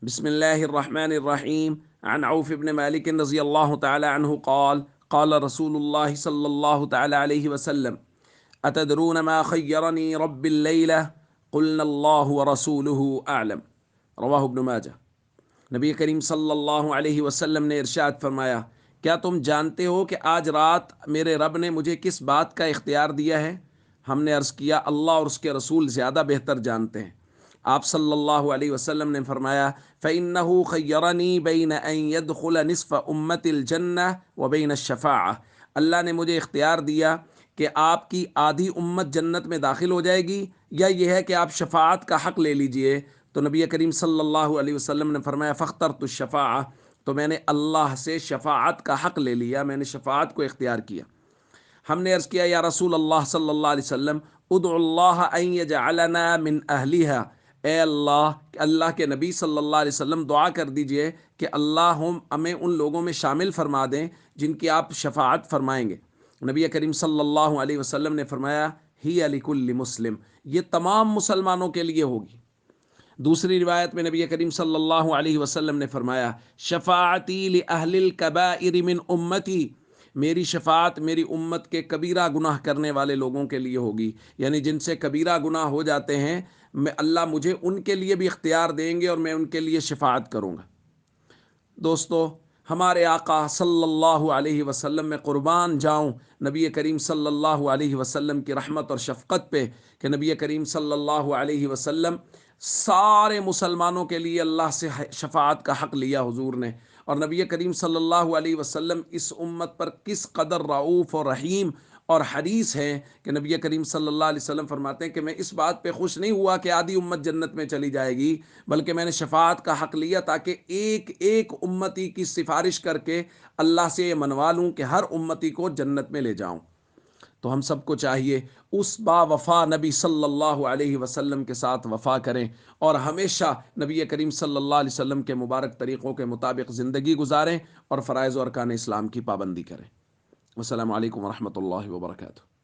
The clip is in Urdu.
بسم الله الرحمن الرحيم. عن عوف بن مالك رضي الله تعالى عنه قال قال رسول الله صلى الله تعالى عليه وسلم: أتدرون ما خيرني رب الليلة؟ قلنا الله ورسوله أعلم. رواہ ابن ماجہ۔ نبی کریم صلی اللہ علیہ وسلم نے ارشاد فرمایا، کیا تم جانتے ہو کہ آج رات میرے رب نے مجھے کس بات کا اختیار دیا ہے؟ ہم نے عرض کیا، اللہ اور اس کے رسول زیادہ بہتر جانتے ہیں۔ آپ صلی اللہ علیہ وسلم نے فرمایا، فَإِنَّهُ خَيَّرَنِي بَيْنَ أَن يَدْخُلَ نِصْفَ أُمَّةِ الْجَنَّةِ وَبَيْنَ الشَّفَاعَةِ۔ اللہ نے مجھے اختیار دیا کہ آپ کی آدھی امت جنت میں داخل ہو جائے گی، یا یہ ہے کہ آپ شفاعت کا حق لے لیجئے۔ تو نبی کریم صلی اللہ علیہ وسلم نے فرمایا، فاخترت الشفاعہ، تو میں نے اللہ سے شفاعت کا حق لے لیا، میں نے شفاعت کو اختیار کیا۔ ہم نے عرض کیا، یا رسول اللہ صلی اللہ علیہ وسلم، ادعو اللہ ان یجعلنا من اہلیہا، اے اللہ کے نبی صلی اللہ علیہ وسلم دعا کر دیجئے کہ اللہ ہمیں ان لوگوں میں شامل فرما دیں جن کی آپ شفاعت فرمائیں گے۔ نبی کریم صلی اللہ علیہ وسلم نے فرمایا، ہی لکل مسلم، یہ تمام مسلمانوں کے لیے ہوگی۔ دوسری روایت میں نبی کریم صلی اللہ علیہ وسلم نے فرمایا، شفاعتی لأہل الکبائر من امتی، میری شفاعت میری امت کے کبیرہ گناہ کرنے والے لوگوں کے لیے ہوگی، یعنی جن سے کبیرہ گناہ ہو جاتے ہیں، اللہ مجھے ان کے لیے بھی اختیار دیں گے اور میں ان کے لیے شفاعت کروں گا۔ دوستو، ہمارے آقا صلی اللہ علیہ وسلم میں قربان جاؤں نبی کریم صلی اللہ علیہ وسلم کی رحمت اور شفقت پہ کہ نبی کریم صلی اللہ علیہ وسلم سارے مسلمانوں کے لیے اللہ سے شفاعت کا حق لیا حضور نے، اور نبی کریم صلی اللہ علیہ وسلم اس امت پر کس قدر رعوف اور رحیم اور حریص ہیں کہ نبی کریم صلی اللہ علیہ وسلم فرماتے ہیں کہ میں اس بات پہ خوش نہیں ہوا کہ آدھی امت جنت میں چلی جائے گی، بلکہ میں نے شفاعت کا حق لیا تاکہ ایک ایک امتی کی سفارش کر کے اللہ سے یہ منوا لوں کہ ہر امتی کو جنت میں لے جاؤں۔ تو ہم سب کو چاہیے اس با وفا نبی صلی اللہ علیہ وسلم کے ساتھ وفا کریں اور ہمیشہ نبی کریم صلی اللہ علیہ وسلم کے مبارک طریقوں کے مطابق زندگی گزاریں اور فرائض و ارکان اسلام کی پابندی کریں۔ السلام علیکم ورحمۃ اللہ وبرکاتہ۔